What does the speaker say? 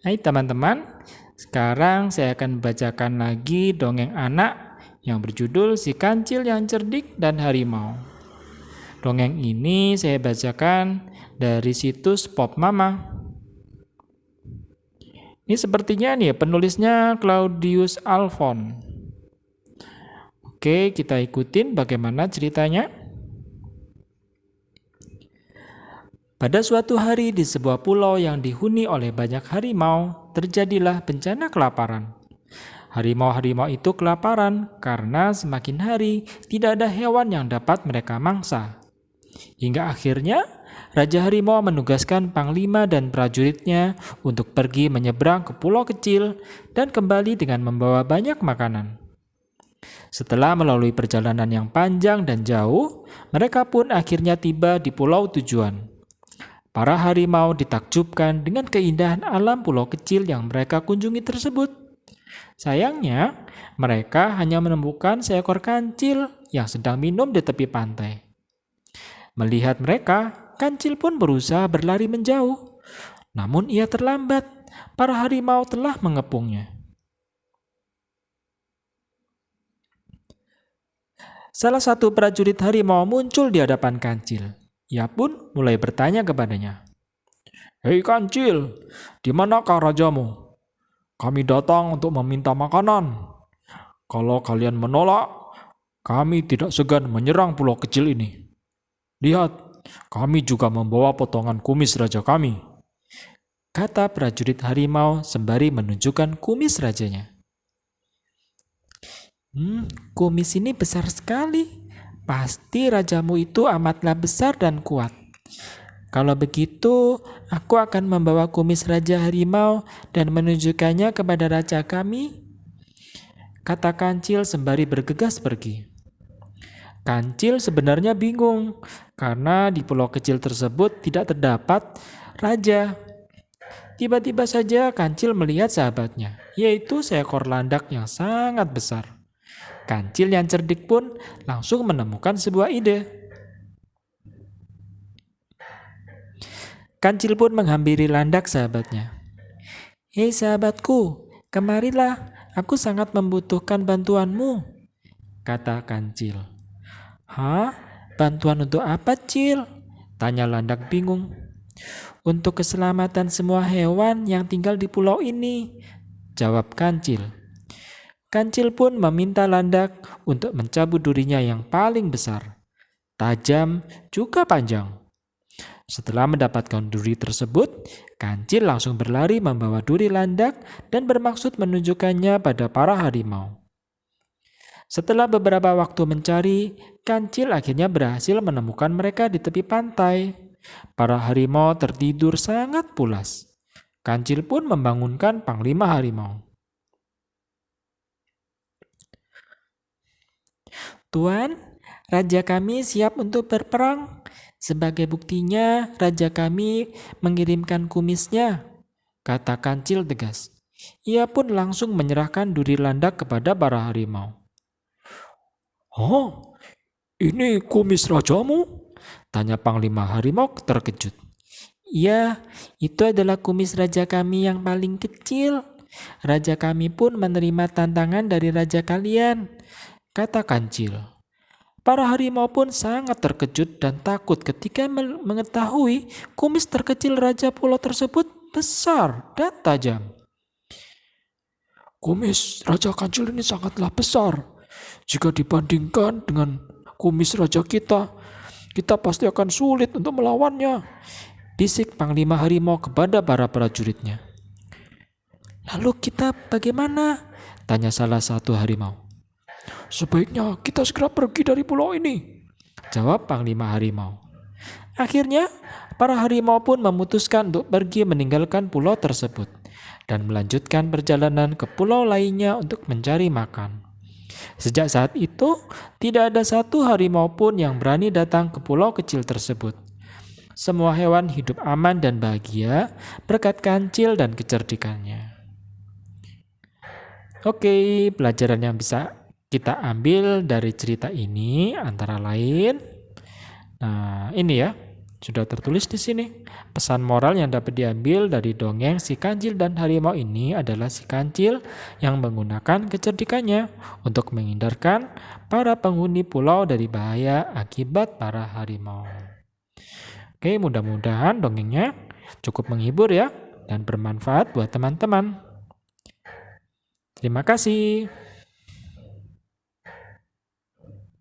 Hai teman-teman, sekarang saya akan membacakan lagi dongeng anak yang berjudul Si Kancil yang Cerdik dan Harimau. Dongeng ini saya bacakan dari situs Pop Mama. Ini sepertinya penulisnya Claudius Alfon. Oke, kita ikutin bagaimana ceritanya. Pada suatu hari di sebuah pulau yang dihuni oleh banyak harimau, terjadilah bencana kelaparan. Harimau-harimau itu kelaparan karena semakin hari tidak ada hewan yang dapat mereka mangsa. Hingga akhirnya, Raja Harimau menugaskan panglima dan prajuritnya untuk pergi menyeberang ke pulau kecil dan kembali dengan membawa banyak makanan. Setelah melalui perjalanan yang panjang dan jauh, mereka pun akhirnya tiba di pulau tujuan. Para harimau ditakjubkan dengan keindahan alam pulau kecil yang mereka kunjungi tersebut. Sayangnya, mereka hanya menemukan seekor kancil yang sedang minum di tepi pantai. Melihat mereka, kancil pun berusaha berlari menjauh. Namun ia terlambat, para harimau telah mengepungnya. Salah satu prajurit harimau muncul di hadapan kancil. Ia pun mulai bertanya kepadanya. "Hei kancil, di manakah rajamu? Kami datang untuk meminta makanan. Kalau kalian menolak, kami tidak segan menyerang pulau kecil ini. Lihat, kami juga membawa potongan kumis raja kami," kata prajurit harimau sembari menunjukkan kumis rajanya. Kumis ini besar sekali. Pasti rajamu itu amatlah besar dan kuat. Kalau begitu, aku akan membawa kumis Raja Harimau dan menunjukkannya kepada raja kami, kata Kancil sembari bergegas pergi. Kancil sebenarnya bingung karena di pulau kecil tersebut tidak terdapat raja. Tiba-tiba saja Kancil melihat sahabatnya, yaitu seekor landak yang sangat besar. Kancil yang cerdik pun langsung menemukan sebuah ide. Kancil pun menghampiri landak sahabatnya. "Hei sahabatku, kemarilah, aku sangat membutuhkan bantuanmu," kata Kancil. "Hah? Bantuan untuk apa, Cil?" tanya landak bingung. "Untuk keselamatan semua hewan yang tinggal di pulau ini," jawab Kancil. Kancil pun meminta landak untuk mencabut durinya yang paling besar, tajam, juga panjang. Setelah mendapatkan duri tersebut, Kancil langsung berlari membawa duri landak dan bermaksud menunjukkannya pada para harimau. Setelah beberapa waktu mencari, Kancil akhirnya berhasil menemukan mereka di tepi pantai. Para harimau tertidur sangat pulas. Kancil pun membangunkan panglima harimau. "Tuan, raja kami siap untuk berperang. Sebagai buktinya, raja kami mengirimkan kumisnya," kata Kancil tegas. Ia pun langsung menyerahkan duri landak kepada para harimau. "Oh, ini kumis rajamu?" tanya panglima harimau terkejut. "Iya, itu adalah kumis raja kami yang paling kecil. Raja kami pun menerima tantangan dari raja kalian," kata Kancil. Para harimau pun sangat terkejut dan takut ketika mengetahui kumis terkecil raja pulau tersebut besar dan tajam. "Kumis Raja Kancil ini sangatlah besar. Jika dibandingkan dengan kumis raja kita pasti akan sulit untuk melawannya," bisik panglima harimau kepada para prajuritnya. "Lalu kita bagaimana?" tanya salah satu harimau. "Sebaiknya kita segera pergi dari pulau ini," jawab panglima harimau. Akhirnya, para harimau pun memutuskan untuk pergi meninggalkan pulau tersebut dan melanjutkan perjalanan ke pulau lainnya untuk mencari makan. Sejak saat itu, tidak ada satu harimau pun yang berani datang ke pulau kecil tersebut. Semua hewan hidup aman dan bahagia berkat Kancil dan kecerdikannya. Oke, pelajaran yang bisa kita ambil dari cerita ini antara lain, ini ya, Sudah tertulis di sini. Pesan moral yang dapat diambil dari dongeng Si Kancil dan Harimau ini adalah si kancil yang menggunakan kecerdikannya untuk menghindarkan para penghuni pulau dari bahaya akibat para harimau. Oke, mudah-mudahan dongengnya cukup menghibur ya dan bermanfaat buat teman-teman. Terima kasih.